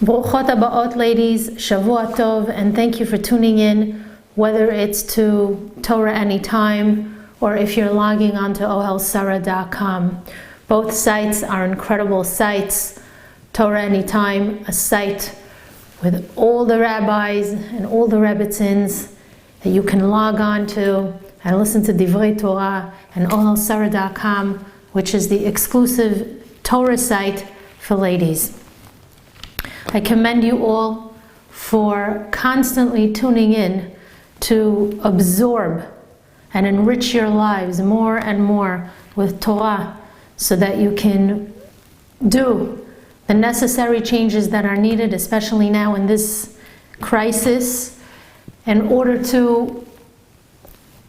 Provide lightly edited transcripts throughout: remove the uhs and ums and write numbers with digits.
Bruchot habaot, ladies, Shavua Tov, and thank you for tuning in, whether it's to Torah Anytime or if you're logging on to ohelsarah.com. Both sites are incredible sites. Torah Anytime, a site with all the rabbis and all the rebbitzins that you can log on to and listen to Divrei Torah, and ohelSarah.com, which is the exclusive Torah site for ladies. I commend you all for constantly tuning in to absorb and enrich your lives more and more with Torah so that you can do the necessary changes that are needed, especially now in this crisis, in order to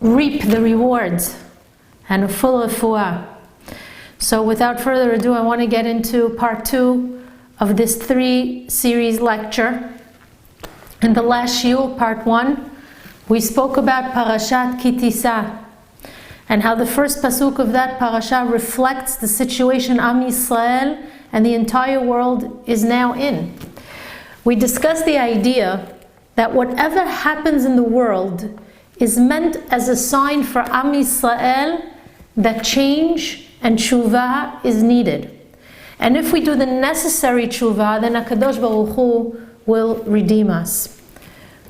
reap the rewards and a full refuah. So without further ado, I want to get into part 2 of this 3-series lecture. In the last shiur, part 1, we spoke about Parshat Tisa and how the first pasuk of that parasha reflects the situation Am Yisrael and the entire world is now in. We discussed the idea that whatever happens in the world is meant as a sign for Am Yisrael that change and tshuva is needed. And if we do the necessary tshuva, then HaKadosh Baruch Hu will redeem us.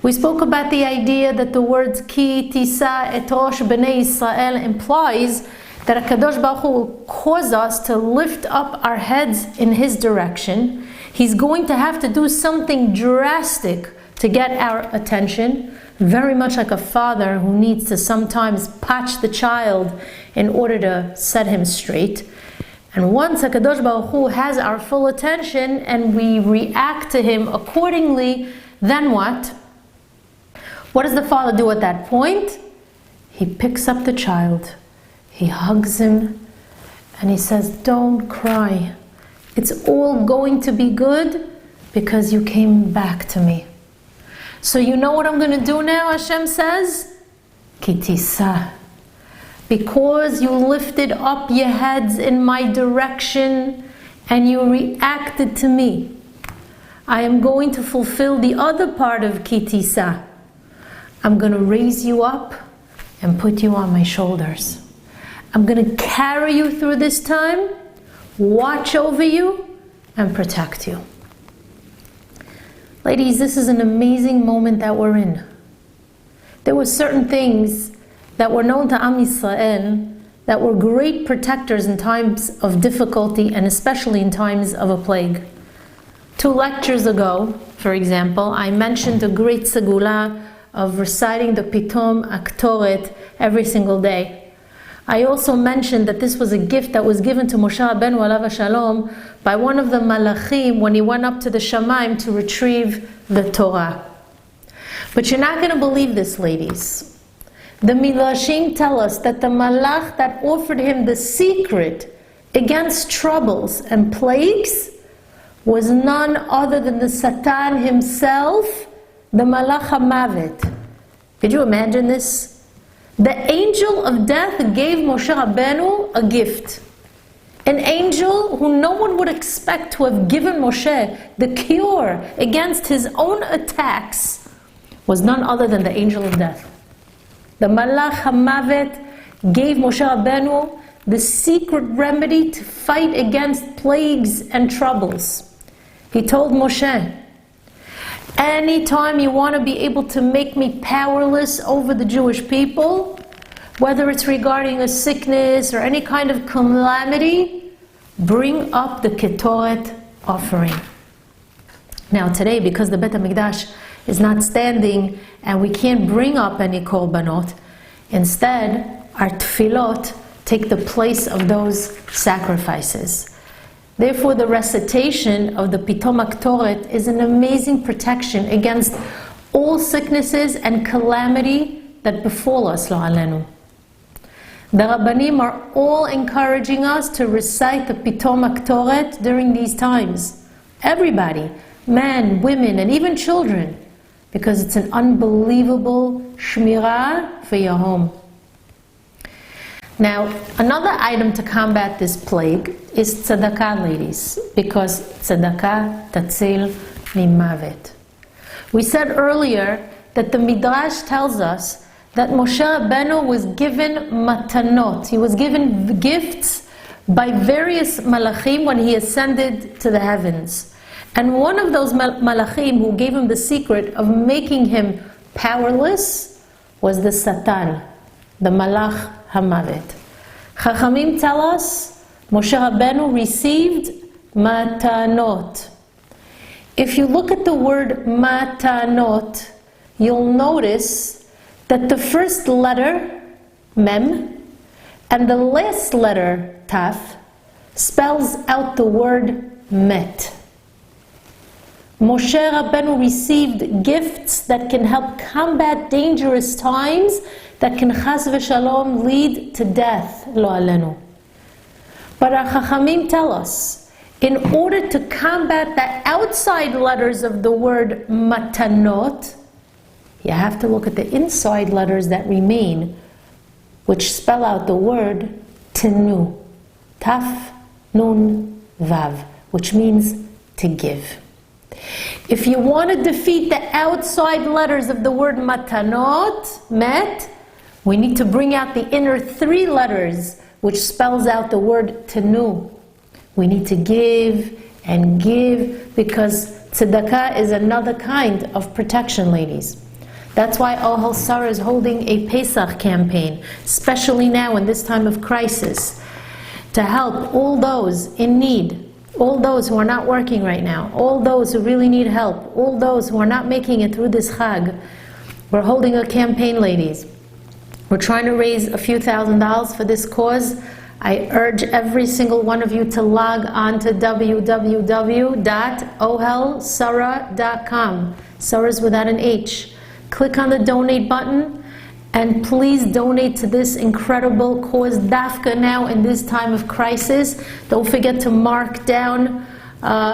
We spoke about the idea that the words Ki Tisa et Rosh Bnei Yisrael implies that HaKadosh Baruch Hu will cause us to lift up our heads in His direction. He's going to have to do something drastic to get our attention, very much like a father who needs to sometimes patch the child in order to set him straight. And once HaKadosh Baruch Hu has our full attention and we react to Him accordingly, then what? What does the father do at that point? He picks up the child, he hugs him, and he says, "Don't cry. It's all going to be good because you came back to me." So you know what I'm going to do now, Hashem says? Ki Tisa. Because you lifted up your heads in my direction and you reacted to me, I am going to fulfill the other part of Ki Tisa. I'm going to raise you up and put you on my shoulders. I'm going to carry you through this time, watch over you, and protect you. Ladies, this is an amazing moment that we're in. There were certain things that were known to Am Yisrael that were great protectors in times of difficulty and especially in times of a plague. 2 lectures ago, for example, I mentioned the great segula of reciting the Pitom Aktoret every single day. I also mentioned that this was a gift that was given to Moshe Rabbeinu alav shalom by one of the malachim when he went up to the Shamaim to retrieve the Torah. But you're not going to believe this, ladies. The Midrashim tell us that the malach that offered him the secret against troubles and plagues was none other than the Satan himself, the Malach HaMavet. Could you imagine this? The angel of death gave Moshe Rabbeinu a gift. An angel who no one would expect to have given Moshe the cure against his own attacks was none other than the angel of death. The Malach HaMavet gave Moshe Rabbeinu the secret remedy to fight against plagues and troubles. He told Moshe, anytime you want to be able to make me powerless over the Jewish people, whether it's regarding a sickness or any kind of calamity, bring up the Ketoret offering. Now today, because the Bet HaMikdash is not standing and we can't bring up any korbanot, instead our tefillot take the place of those sacrifices. Therefore, the recitation of the Pitom Aktoret is an amazing protection against all sicknesses and calamity that befall us, lo alenu. The Rabbanim are all encouraging us to recite the Pitom Aktoret during these times. Everybody, men, women, and even children, because it's an unbelievable shmirah for your home. Now, another item to combat this plague is tzedakah, ladies, because tzedakah tatzil mimavet. We said earlier that the Midrash tells us that Moshe Rabbeinu was given matanot. He was given gifts by various malachim when he ascended to the heavens. And one of those malachim who gave him the secret of making him powerless was the Satan, the Malach Hamavet. Chachamim tell us Moshe Rabbeinu received matanot. If you look at the word matanot, you'll notice that the first letter, mem, and the last letter, taf, spells out the word met. Moshe Rabbeinu received gifts that can help combat dangerous times that can chas v'shalom lead to death, lo alenu. But our Chachamim tell us, in order to combat the outside letters of the word matanot, you have to look at the inside letters that remain, which spell out the word tenu, taf, nun, vav, which means to give. If you want to defeat the outside letters of the word matanot, met, we need to bring out the inner three letters, which spells out the word tenu. We need to give and give, because tzedakah is another kind of protection, ladies. That's why Ohel Sarah is holding a Pesach campaign, especially now in this time of crisis, to help all those in need, all those who are not working right now, all those who really need help, all those who are not making it through this Chag. We're holding a campaign, ladies. We're trying to raise a few $1,000s for this cause. I urge every single one of you to log on to www.ohelsarah.com. Sarah is without an H. Click on the donate button and please donate to this incredible cause, dafka now in this time of crisis. Don't forget to mark down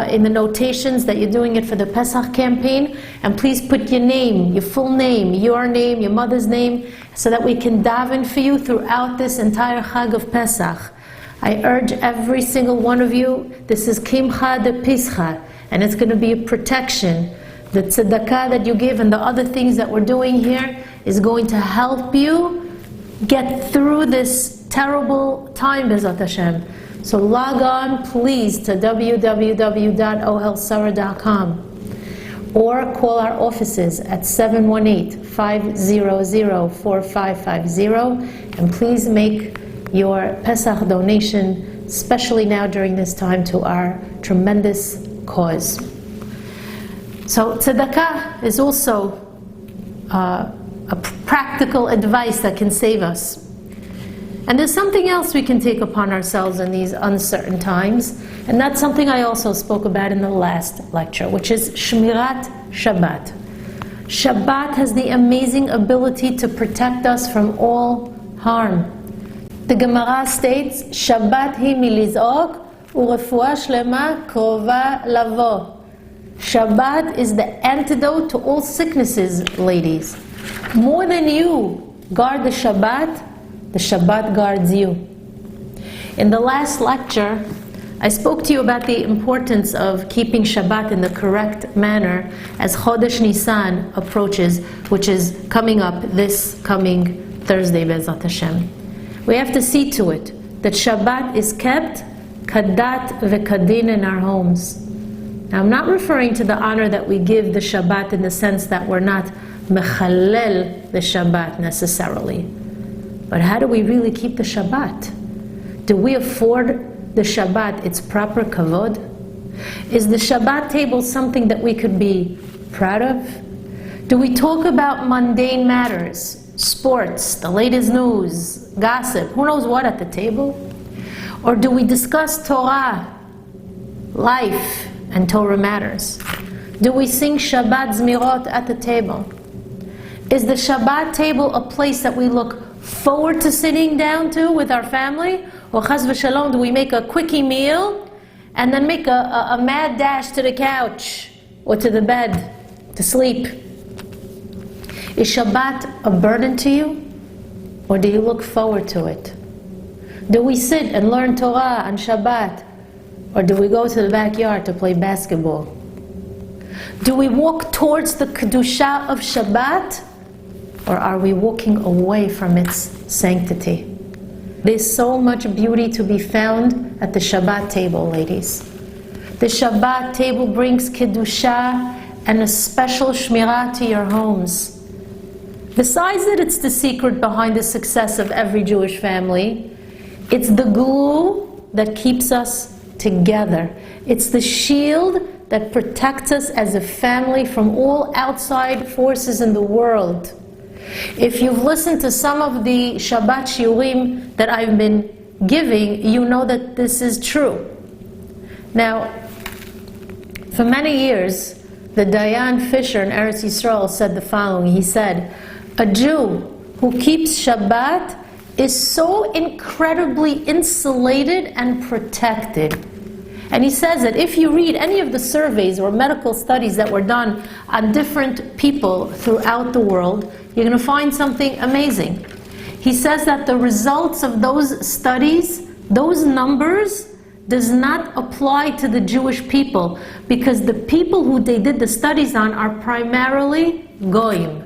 in the notations that you're doing it for the Pesach campaign, and please put your name, your full name, your mother's name, so that we can daven for you throughout this entire Chag of Pesach. I urge every single one of you, this is Kimcha de Pischa, and it's going to be a protection. The tzedakah that you give and the other things that we're doing here is going to help you get through this terrible time, B'ezrat Hashem. So log on, please, to www.ohelsarah.com or call our offices at 718-500-4550, and please make your Pesach donation, especially now during this time, to our tremendous cause. So tzedakah is also a practical advice that can save us. And there's something else we can take upon ourselves in these uncertain times, and that's something I also spoke about in the last lecture, which is Shmirat Shabbat. Shabbat has the amazing ability to protect us from all harm. The Gemara states, Shabbat hi milizok urefuah shlema krova lavo. Shabbat is the antidote to all sicknesses, ladies. More than you guard the Shabbat guards you. In the last lecture, I spoke to you about the importance of keeping Shabbat in the correct manner as Chodesh Nisan approaches, which is coming up this coming Thursday, B'ezrat Hashem. We have to see to it that Shabbat is kept kadat v'kadin in our homes. Now, I'm not referring to the honor that we give the Shabbat in the sense that we're not mechalel the Shabbat necessarily. But how do we really keep the Shabbat? Do we afford the Shabbat its proper kavod? Is the Shabbat table something that we could be proud of? Do we talk about mundane matters, sports, the latest news, gossip, who knows what at the table? Or do we discuss Torah, life, and Torah matters? Do we sing Shabbat Zmirot at the table? Is the Shabbat table a place that we look forward to sitting down to with our family? Or chas v'shalom, do we make a quickie meal and then make a mad dash to the couch or to the bed to sleep? Is Shabbat a burden to you, or do you look forward to it? Do we sit and learn Torah on Shabbat, or do we go to the backyard to play basketball? Do we walk towards the Kedusha of Shabbat, or are we walking away from its sanctity? There's so much beauty to be found at the Shabbat table, ladies. The Shabbat table brings Kedusha and a special shmirah to your homes. Besides that, it's the secret behind the success of every Jewish family. It's the glue that keeps us together. It's the shield that protects us as a family from all outside forces in the world. If you've listened to some of the Shabbat shiurim that I've been giving, you know that this is true. Now, for many years, the Dayan Fisher in Eretz Yisrael said the following. He said, a Jew who keeps Shabbat is so incredibly insulated and protected. And he says that if you read any of the surveys or medical studies that were done on different people throughout the world, you're going to find something amazing. He says that the results of those studies, those numbers, does not apply to the Jewish people, because the people who they did the studies on are primarily Goyim.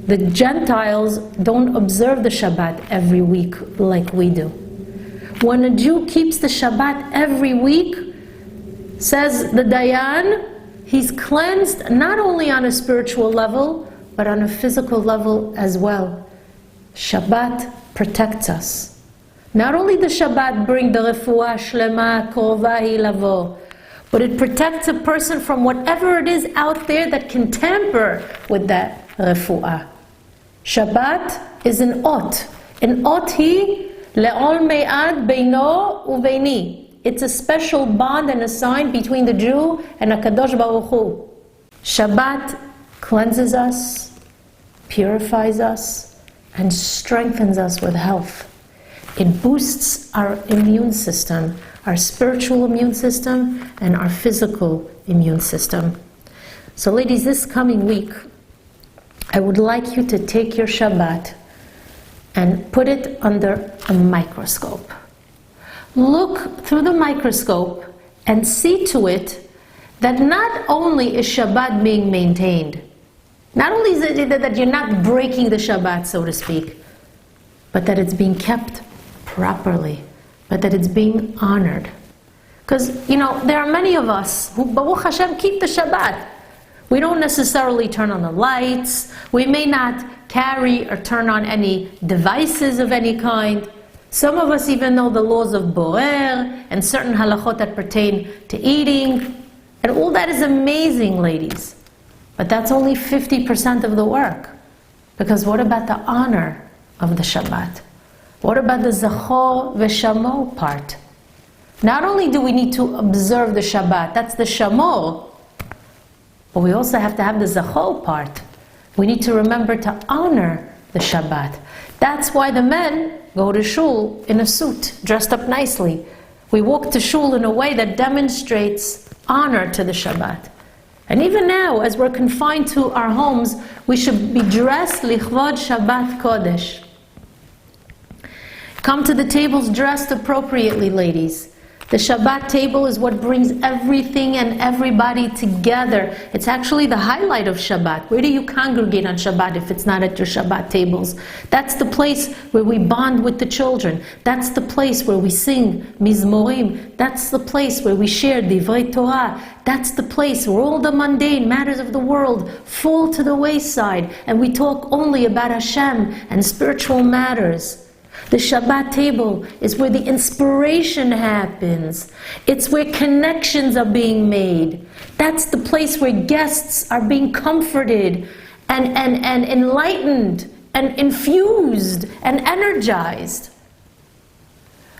The Gentiles don't observe the Shabbat every week like we do. When a Jew keeps the Shabbat every week, says the Dayan, he's cleansed not only on a spiritual level, but on a physical level as well. Shabbat protects us. Not only the Shabbat bring the refuah shlema krova hi lavo, but it protects a person from whatever it is out there that can tamper with that refuah. Shabbat is an ot. An ot hi le'ol me'ad beino uveini. It's a special bond and a sign between the Jew and HaKadosh Baruch Hu. Shabbat cleanses us, purifies us, and strengthens us with health. It boosts our immune system, our spiritual immune system, and our physical immune system. So ladies, this coming week, I would like you to take your Shabbat and put it under a microscope. Look through the microscope and see to it that not only is Shabbat being maintained, not only is it that you're not breaking the Shabbat, so to speak, but that it's being kept properly, but that it's being honored. Because, there are many of us who, Baruch Hashem, keep the Shabbat. We don't necessarily turn on the lights. We may not carry or turn on any devices of any kind. Some of us even know the laws of borer and certain halachot that pertain to eating. And all that is amazing, ladies. But that's only 50% of the work. Because what about the honor of the Shabbat? What about the zachor v'shamor part? Not only do we need to observe the Shabbat, that's the shamor, but we also have to have the zachor part. We need to remember to honor the Shabbat. That's why the men go to shul in a suit, dressed up nicely. We walk to shul in a way that demonstrates honor to the Shabbat. And even now, as we're confined to our homes, we should be dressed lichvod Shabbat Kodesh. Come to the tables dressed appropriately, ladies. The Shabbat table is what brings everything and everybody together. It's actually the highlight of Shabbat. Where do you congregate on Shabbat if it's not at your Shabbat tables? That's the place where we bond with the children. That's the place where we sing mizmorim. That's the place where we share divrei Torah. That's the place where all the mundane matters of the world fall to the wayside and we talk only about Hashem and spiritual matters. The Shabbat table is where the inspiration happens. It's where connections are being made. That's the place where guests are being comforted and enlightened and infused and energized.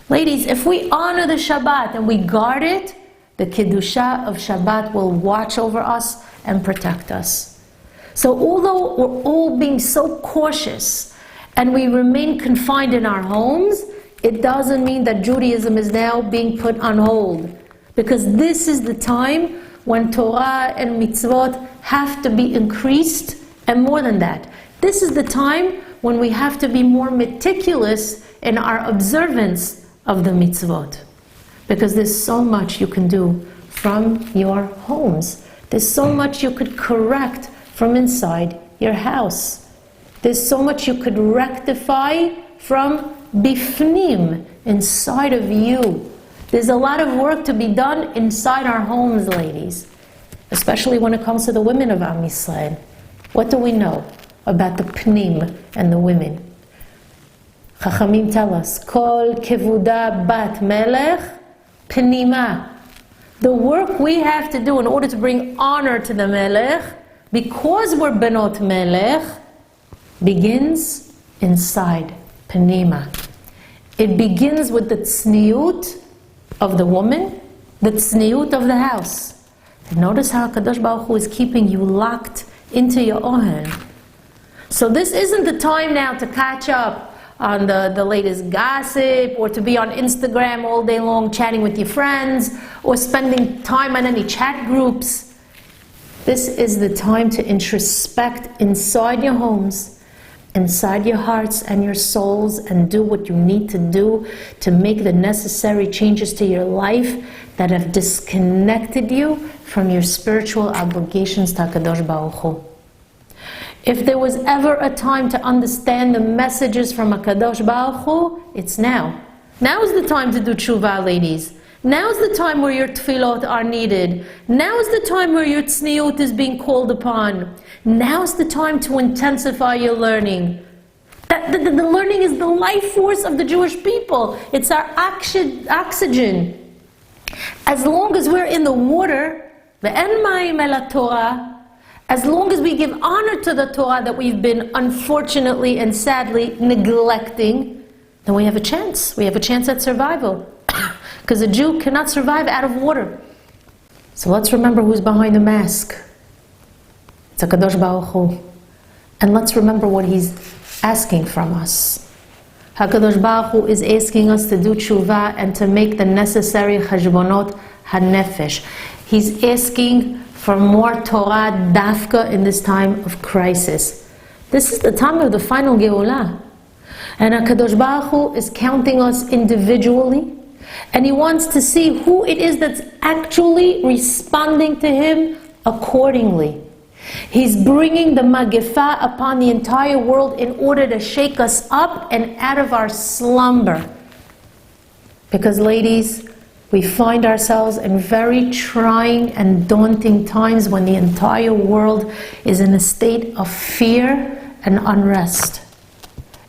Ladies, if we honor the Shabbat and we guard it, the Kedusha of Shabbat will watch over us and protect us. So although we're all being so cautious and we remain confined in our homes, it doesn't mean that Judaism is now being put on hold. Because this is the time when Torah and mitzvot have to be increased, and more than that. This is the time when we have to be more meticulous in our observance of the mitzvot. Because there's so much you can do from your homes. There's so much you could correct from inside your house. There's so much you could rectify from bifnim, inside of you. There's a lot of work to be done inside our homes, ladies, especially when it comes to the women of Am Yisrael. What do we know about the pnim and the women? Chachamim tell us, Kol kevuda bat melech pnima. The work we have to do in order to bring honor to the melech, because we're benot melech, begins inside, pnima. It begins with the tzniut of the woman, the tzniut of the house. And notice how HaKadosh Baruch Hu is keeping you locked into your ohen. So this isn't the time now to catch up on the latest gossip, or to be on Instagram all day long chatting with your friends, or spending time on any chat groups. This is the time to introspect inside your homes, inside your hearts and your souls, and do what you need to do to make the necessary changes to your life that have disconnected you from your spiritual obligations to HaKadosh Baruch Hu. If there was ever a time to understand the messages from HaKadosh Baruch Hu, it's now. Now is the time to do tshuva, ladies. Now is the time where your tefillot are needed. Now is the time where your tzniut is being called upon. Now is the time to intensify your learning. The learning is the life force of the Jewish people. It's our oxygen. As long as we're in the water, ve'en mayim el Torah, as long as we give honor to the Torah that we've been unfortunately and sadly neglecting, then we have a chance. We have a chance at survival. Because a Jew cannot survive out of water. So let's remember who's behind the mask. It's HaKadosh Baruch Hu. And let's remember what He's asking from us. HaKadosh Baruch Hu is asking us to do tshuva and to make the necessary cheshbonot hanefesh. He's asking for more Torah dafka in this time of crisis. This is the time of the final Geulah. And HaKadosh Baruch Hu is counting us individually, and He wants to see who it is that's actually responding to Him accordingly. He's bringing the Magefa upon the entire world in order to shake us up and out of our slumber. Because, ladies, we find ourselves in very trying and daunting times when the entire world is in a state of fear and unrest.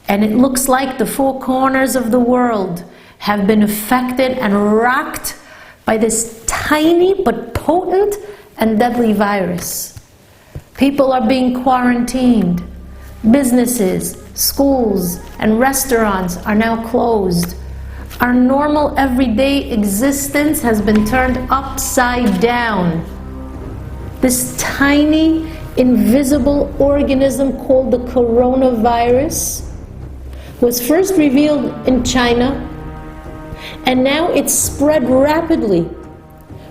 And it looks like the four corners of the world have been affected and rocked by this tiny but potent and deadly virus. People are being quarantined. Businesses, schools, and restaurants are now closed. Our normal everyday existence has been turned upside down. This tiny, invisible organism called the coronavirus was first revealed in China, and now it's spread rapidly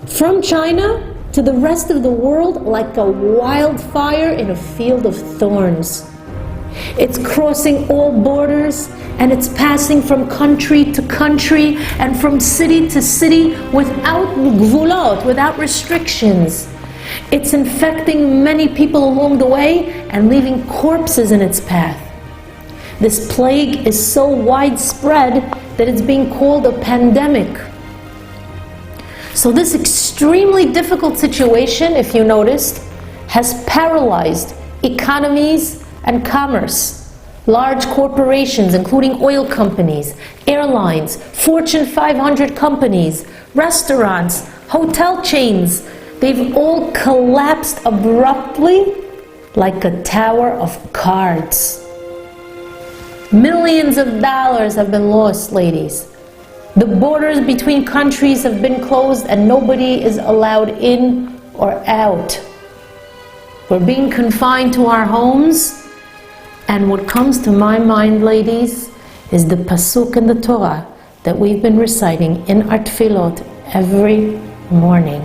from China to the rest of the world like a wildfire in a field of thorns. It's crossing all borders, and it's passing from country to country and from city to city without gvulot, without restrictions. It's infecting many people along the way and leaving corpses in its path. This plague is so widespread that it's being called a pandemic. So this extremely difficult situation, if you noticed, has paralyzed economies and commerce. Large corporations, including oil companies, airlines, Fortune 500 companies, restaurants, hotel chains, they've all collapsed abruptly like a tower of cards. Millions of dollars have been lost, ladies. The borders between countries have been closed and nobody is allowed in or out. We're being confined to our homes. And what comes to my mind, ladies, is the pasuk in the Torah that we've been reciting in our tefillot every morning.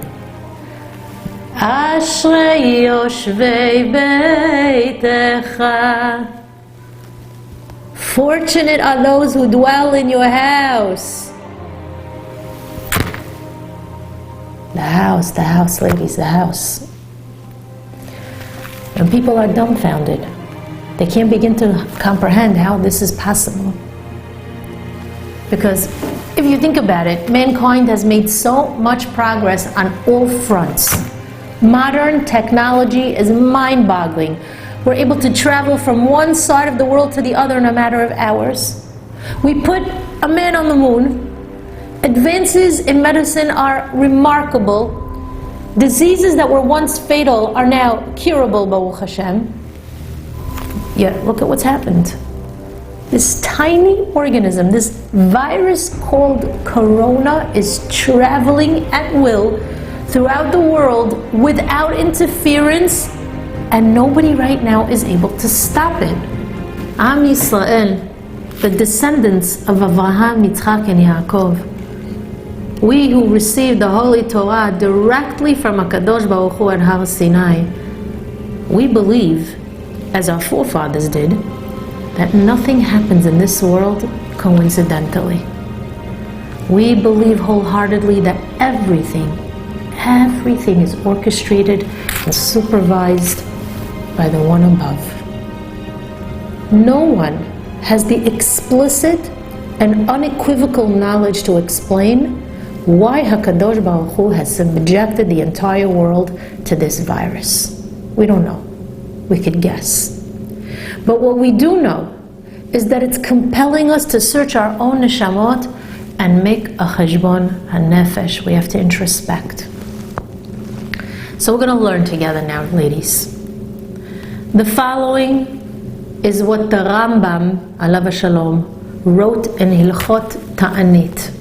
Ashrei yoshvei beitecha. Fortunate are those who dwell in your house. The house, ladies, the house. And people are dumbfounded. They can't begin to comprehend how this is possible. Because if you think about it, mankind has made so much progress on all fronts. Modern technology is mind-boggling. We're able to travel from one side of the world to the other in a matter of hours. We put a man on the moon. Advances in medicine are remarkable. Diseases that were once fatal are now curable, Baruch Hashem. Yet, look at what's happened. This tiny organism, this virus called corona, is traveling at will throughout the world without interference, and nobody right now is able to stop it. Am Yisrael, the descendants of Avraham, Yitzchak, and Yaakov, we who received the Holy Torah directly from HaKadosh Baruch Hu at Har Sinai, we believe, as our forefathers did, that nothing happens in this world coincidentally. We believe wholeheartedly that everything is orchestrated and supervised by the one above. No one has the explicit and unequivocal knowledge to explain why HaKadosh Baruch Hu has subjected the entire world to this virus. We don't know. We could guess. But what we do know is that it's compelling us to search our own neshamot and make a cheshbon hanefesh. We have to introspect. So we're going to learn together now, ladies. The following is what the Rambam, alav shalom, wrote in Hilchot Ta'anit.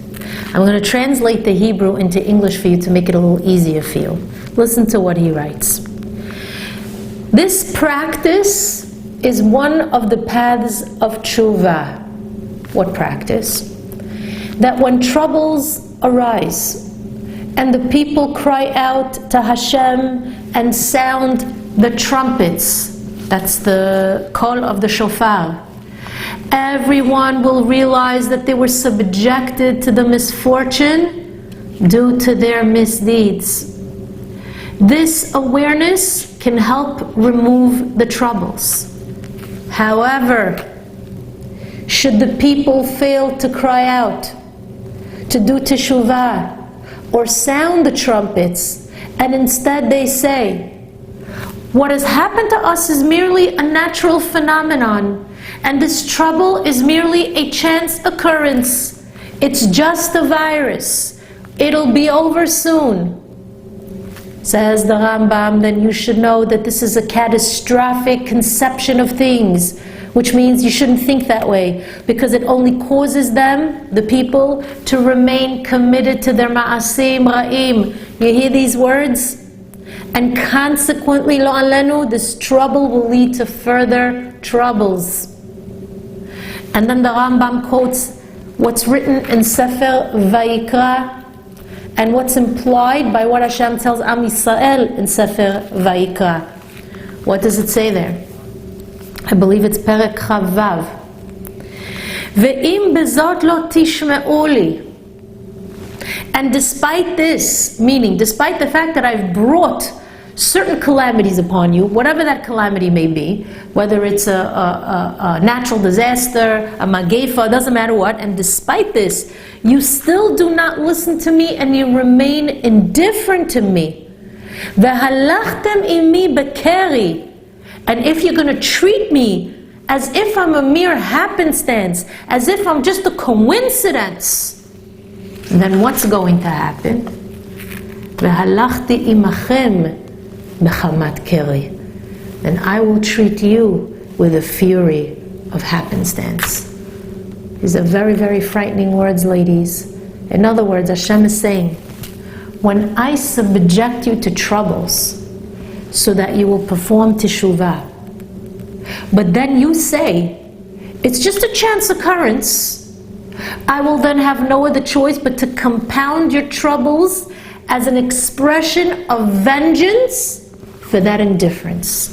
I'm going to translate the Hebrew into English for you to make it a little easier for you. Listen to what he writes. This practice is one of the paths of tshuva. What practice? That when troubles arise and the people cry out to Hashem and sound the trumpets, that's the call of the shofar, everyone will realize that they were subjected to the misfortune due to their misdeeds. This awareness can help remove the troubles. However, should the people fail to cry out, to do teshuvah, or sound the trumpets, and instead they say, what has happened to us is merely a natural phenomenon, and this trouble is merely a chance occurrence. It's just a virus. It'll be over soon. Says the Rambam, then you should know that this is a catastrophic conception of things, which means you shouldn't think that way, because it only causes them, the people, to remain committed to their ma'asim ra'im. You hear these words? And consequently, lo alenu, this trouble will lead to further troubles. And then the Rambam quotes what's written in Sefer Vayikra and what's implied by what Hashem tells Am Yisrael in Sefer Vayikra. What does it say there? I believe it's Perek Chavav. Ve'im bezot lo tishme'u li. And despite this, meaning despite the fact that I've brought certain calamities upon you, whatever that calamity may be, whether it's a natural disaster, a magefa, doesn't matter what, and despite this, you still do not listen to me and you remain indifferent to me. Ve'halachtem imi bekeri. And if you're going to treat me as if I'm a mere happenstance, as if I'm just a coincidence, then what's going to happen? Ve'halachti imachem bechamat keri. Then I will treat you with the fury of happenstance. These are very, very frightening words, ladies. In other words, Hashem is saying, when I subject you to troubles so that you will perform teshuvah, but then you say, it's just a chance occurrence, I will then have no other choice but to compound your troubles as an expression of vengeance for that indifference.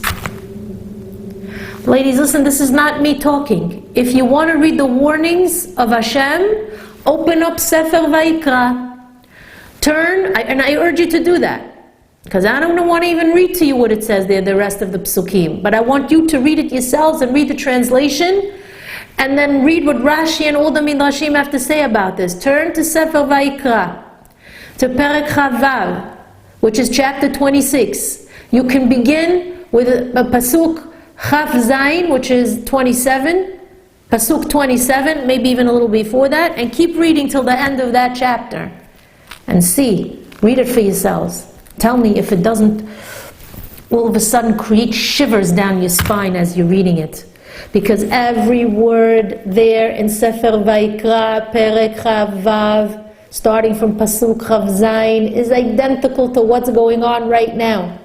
Ladies, listen, this is not me talking. If you want to read the warnings of Hashem, open up Sefer Vayikra. Turn, and I urge you to do that. because I don't want to even read to you what it says there, the rest of the psukim. But I want you to read it yourselves and read the translation, and then read what Rashi and all the Midrashim have to say about this. Turn to Sefer Vayikra, to Perek Chavav, which is chapter 26. You can begin with a pasuk Chaf Zayin, which is 27, pasuk 27, maybe even a little before that, and keep reading till the end of that chapter. And see, read it for yourselves. Tell me if it doesn't all of a sudden create shivers down your spine as you're reading it. Because every word there in Sefer Vayikra, Perek Chavav, starting from pasuk Chaf Zayin, is identical to what's going on right now.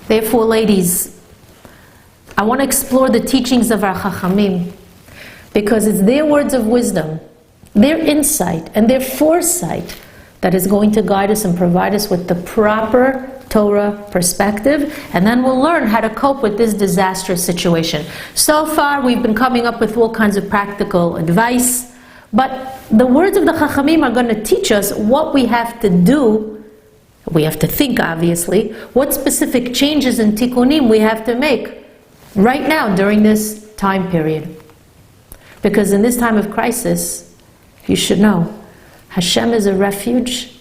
Therefore, ladies, I want to explore the teachings of our Chachamim, because it's their words of wisdom, their insight, and their foresight that is going to guide us and provide us with the proper Torah perspective, and then we'll learn how to cope with this disastrous situation. So far, we've been coming up with all kinds of practical advice, but the words of the Chachamim are going to teach us what we have to do. We have to think, obviously, what specific changes and tikkunim we have to make right now during this time period. Because in this time of crisis, you should know, Hashem is a refuge,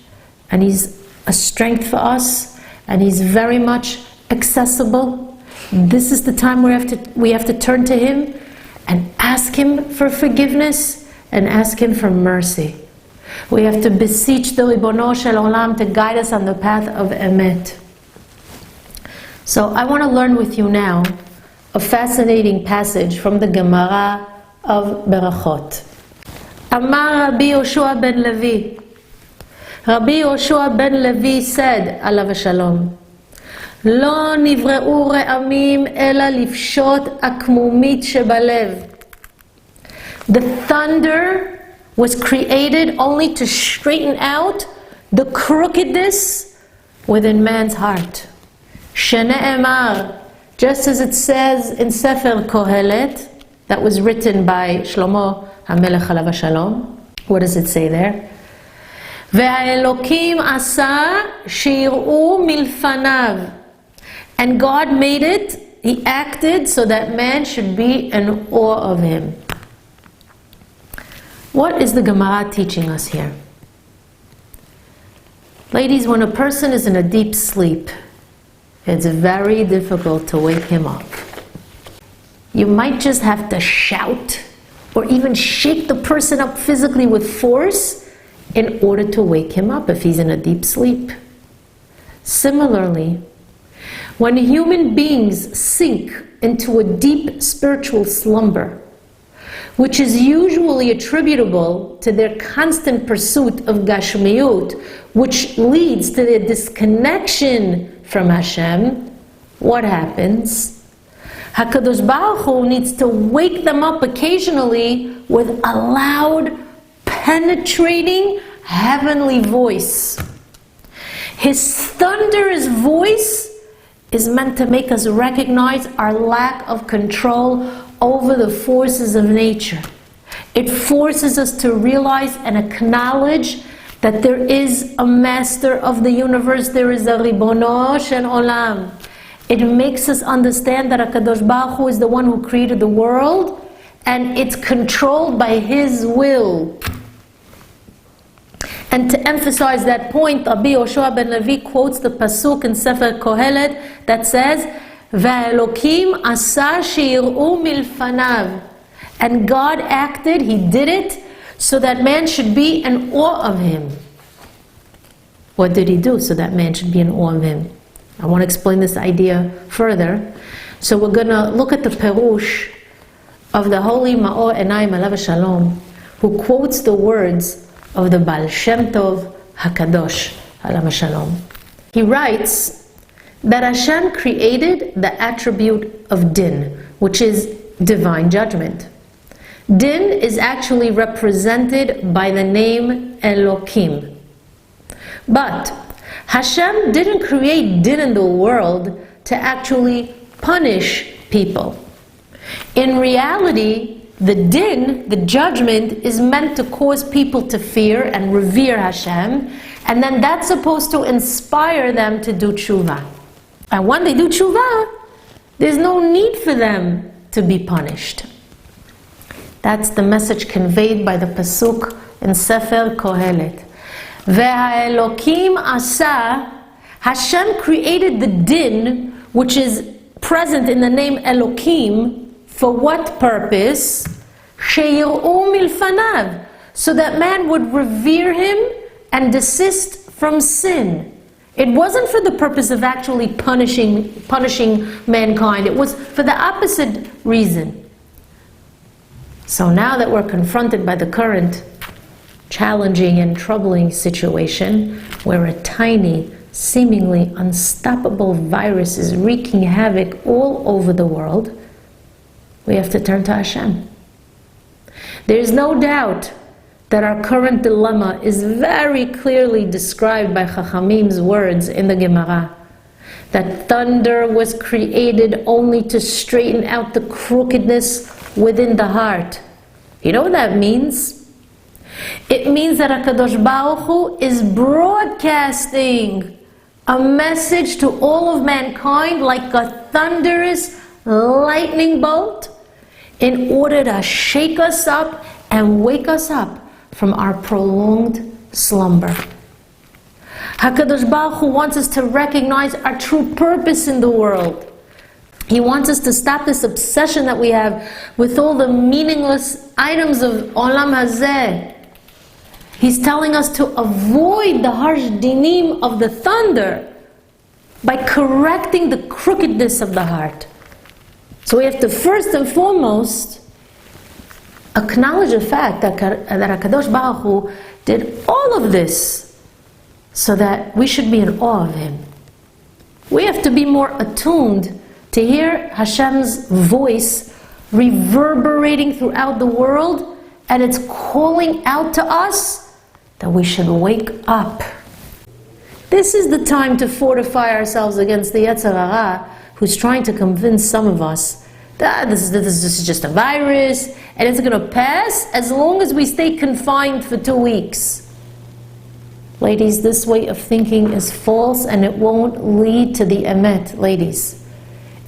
and He's a strength for us, and He's very much accessible. This is the time we have to turn to Him and ask Him for forgiveness and ask Him for mercy. We have to beseech the Ribono Shel Olam to guide us on the path of Emet. So I want to learn with you now a fascinating passage from the Gemara of Berachot. Amar Rabbi Yoshua ben Levi. Rabbi Yoshua ben Levi said, alav shalom, Lo nivreu re'amim ela lifshot akmumit shebalev. The thunder was created only to straighten out the crookedness within man's heart. Shene'emar, just as it says in Sefer Kohelet, that was written by Shlomo HaMelech alav shalom. What does it say there? Ve'elokim asa shir'u milfanav. And God made it, He acted so that man should be in awe of Him. What is the Gemara teaching us here? Ladies, when a person is in a deep sleep, it's very difficult to wake him up. You might just have to shout or even shake the person up physically with force in order to wake him up if he's in a deep sleep. Similarly, when human beings sink into a deep spiritual slumber, which is usually attributable to their constant pursuit of Gashmiut, which leads to their disconnection from Hashem, what happens? HaKadosh Baruch Hu needs to wake them up occasionally with a loud, penetrating, heavenly voice. His thunderous voice is meant to make us recognize our lack of control over the forces of nature. It forces us to realize and acknowledge that there is a master of the universe, there is a Ribono Shel Olam. It makes us understand that HaKadosh Baruch Hu is the one who created the world, and it's controlled by His will. And to emphasize that point, Rabbi Yoshua ben Levi quotes the pasuk in Sefer Kohelet that says, Ve'elokim asa shir'u milfanav. And God acted, He did it, so that man should be in awe of Him. What did He do so that man should be in awe of Him? I want to explain this idea further. So we're going to look at the Perush of the holy Ma'or Enayim alav shalom, who quotes the words of the Baal Shem Tov HaKadosh alav shalom. He writes that Hashem created the attribute of din, which is divine judgment. Din is actually represented by the name Elokim. But Hashem didn't create din in the world to actually punish people. In reality, the din, the judgment, is meant to cause people to fear and revere Hashem, And then that's supposed to inspire them to do tshuva. And when they do tshuva, there's no need for them to be punished. That's the message conveyed by the pasuk in Sefer Kohelet. Ve'ha'elokim asa, Hashem created the din, which is present in the name Elokim, for what purpose? Sheyir'u milfanav, so that man would revere him and desist from sin. It wasn't for the purpose of actually punishing mankind. It was for the opposite reason. So now that we're confronted by the current challenging and troubling situation, where a tiny, seemingly unstoppable virus is wreaking havoc all over the world, we have to turn to Hashem. There is no doubt that our current dilemma is very clearly described by Chachamim's words in the Gemara. That thunder was created only to straighten out the crookedness within the heart. You know what that means? It means that HaKadosh Baruch Hu is broadcasting a message to all of mankind like a thunderous lightning bolt in order to shake us up and wake us up from our prolonged slumber. HaKadosh Baruch Hu wants us to recognize our true purpose in the world. He wants us to stop this obsession that we have with all the meaningless items of Olam Hazeh. He's telling us to avoid the harsh dinim of the thunder by correcting the crookedness of the heart. So we have to first and foremost acknowledge the fact that HaKadosh Baruch Hu did all of this so that we should be in awe of Him. We have to be more attuned to hear Hashem's voice reverberating throughout the world, and it's calling out to us that we should wake up. This is the time to fortify ourselves against the Yetzer Hara, who's trying to convince some of us that this is just a virus and it's going to pass as long as we stay confined for 2 weeks. Ladies, this way of thinking is false and it won't lead to the emet, ladies.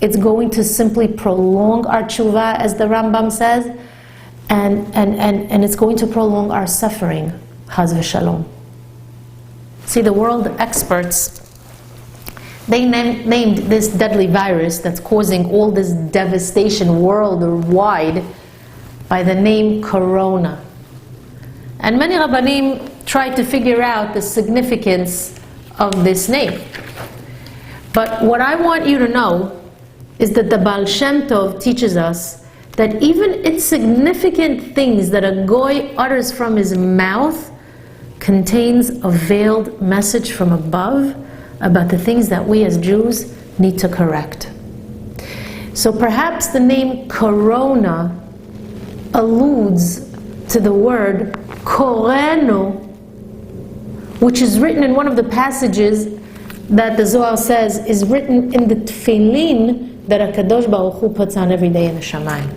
It's going to simply prolong our tshuva, as the Rambam says, and it's going to prolong our suffering, chaz v'shalom. See, the world experts, they named this deadly virus that's causing all this devastation worldwide by the name Corona. And many Rabbanim tried to figure out the significance of this name. But what I want you to know is that the Baal Shem Tov teaches us that even insignificant things that a goy utters from his mouth contains a veiled message from above about the things that we as Jews need to correct. So perhaps the name Corona alludes to the word Korenu, which is written in one of the passages that the Zohar says is written in the tefillin that HaKadosh Baruch Hu puts on every day in the Shamayim.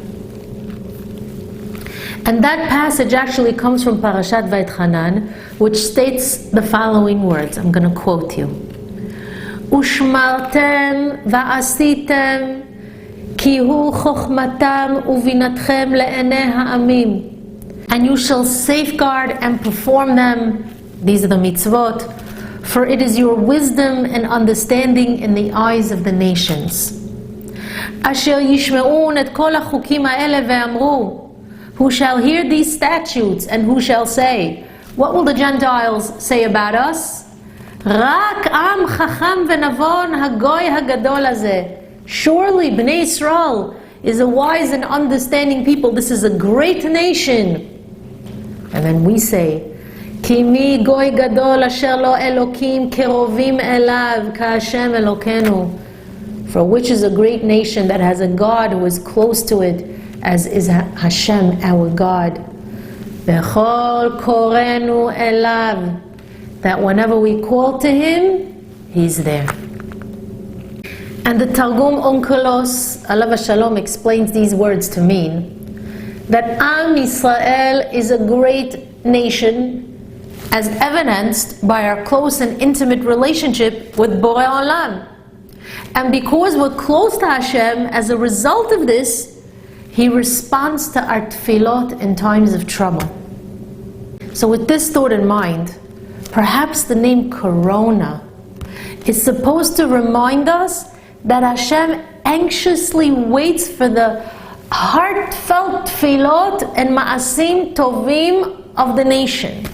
And that passage actually comes from Parashat Vayetchanan, which states the following words. I'm going to quote you. Ushmartem va'asitem ki hu chochmatam uvinatchem le'enei ha'amim. And you shall safeguard and perform them, these are the mitzvot, for it is your wisdom and understanding in the eyes of the nations. Asher yishme'un et kol ha'chukim ha'ele ve'amru. Who shall hear these statutes and who shall say, what will the Gentiles say about us? Rak am chacham v'navon hagoy hagadol hazeh. Surely Bnei Yisrael is a wise and understanding people. This is a great nation. And then we say, Ki mi goy gadol asher lo elokim kerovim elav ka'Hashem elokenu. For which is a great nation that has a God who is close to it, as is Hashem, our God. V'chol korenu elav. That whenever we call to Him, He's there. And the Targum Onkelos, alav Shalom, explains these words to mean that Am Yisrael is a great nation, as evidenced by our close and intimate relationship with Borei Olam. And because we're close to Hashem, as a result of this, He responds to our tefillot in times of trouble. So with this thought in mind, perhaps the name Corona is supposed to remind us that Hashem anxiously waits for the heartfelt tefillot and ma'asim tovim of the nation.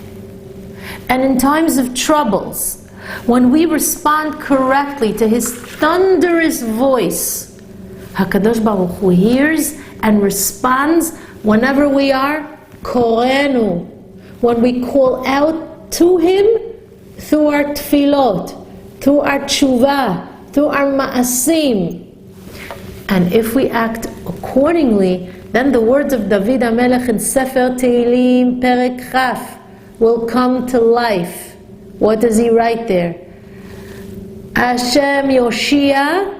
And in times of troubles, when we respond correctly to His thunderous voice, HaKadosh Baruch Hu hears and responds whenever we are korenu, when we call out to Him through our tefillot, through our tshuva, through our ma'asim. And if we act accordingly, then the words of David HaMelech in Sefer Tehillim, Perek Chaf, will come to life. What does he write there? Hashem Yoshia,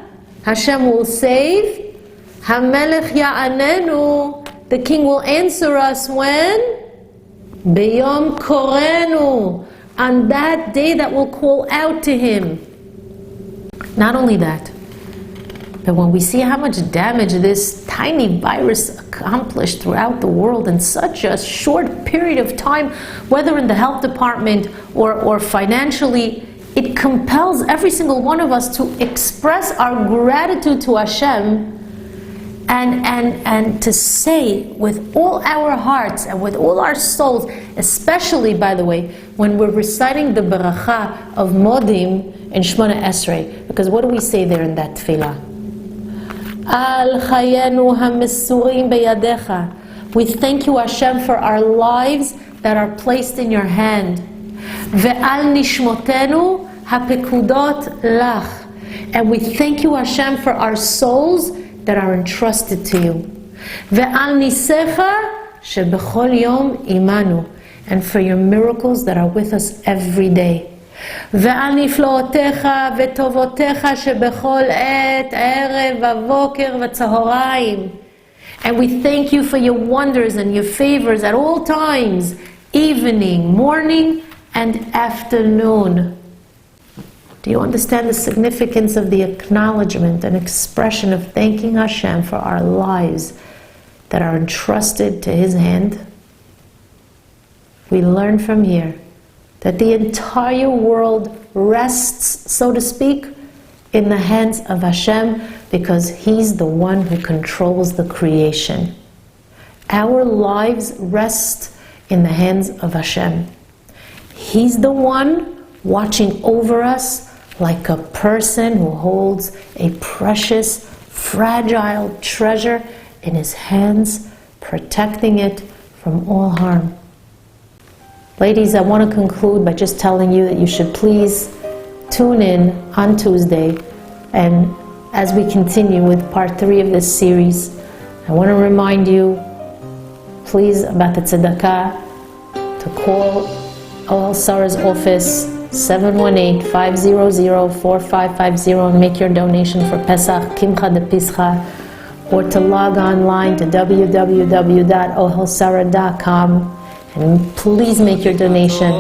Hashem will save. HaMelech Ya'anenu, the King will answer us when? Beyom Korenu, on that day that will call out to Him. Not only that, but when we see how much damage this tiny virus accomplished throughout the world in such a short period of time, whether in the health department or financially, it compels every single one of us to express our gratitude to Hashem and to say with all our hearts and with all our souls, especially, by the way, when we're reciting the beracha of Modim in Shmona Esrei, because what do we say there in that tefillah? Al chayenu hamesurim beyadecha. We thank you, Hashem, for our lives that are placed in your hand. Ve'al nishmotenu hapekudot lach. And we thank you, Hashem, for our souls that are entrusted to you. Ve'al nisecha shebechol yom imanu. And for your miracles that are with us every day. ועל נפלאותיך וטובותיך שבכל עת, ערב ובוקר וצהריים. And we thank you for your wonders and your favors at all times, evening, morning, and afternoon. Do you understand the significance of the acknowledgement and expression of thanking Hashem for our lives that are entrusted to His hand? We learn from here that the entire world rests, so to speak, in the hands of Hashem, because He's the one who controls the creation. Our lives rest in the hands of Hashem. He's the one watching over us like a person who holds a precious, fragile treasure in his hands, protecting it from all harm. Ladies, I want to conclude by just telling you that you should please tune in on Tuesday, and as we continue with part 3 of this series, I want to remind you, please, about the tzedakah, to call OL Sarah's office, 718-500-4550, and make your donation for Pesach, Kimcha de Pischa, or to log online to www.ohlsarah.com. And please make your donation.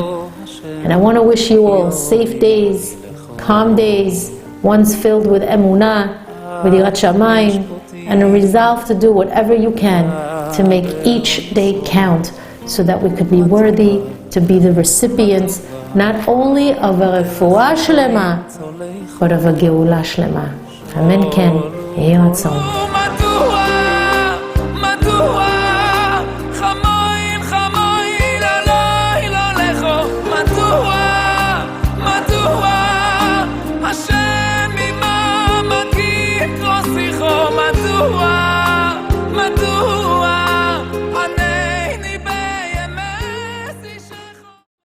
And I want to wish you all safe days, calm days, ones filled with emunah, with yirat shamayim, and a resolve to do whatever you can to make each day count, so that we could be worthy to be the recipients not only of a refuah shlema, but of a geula shlema. Amen ken. Yehi ratzon.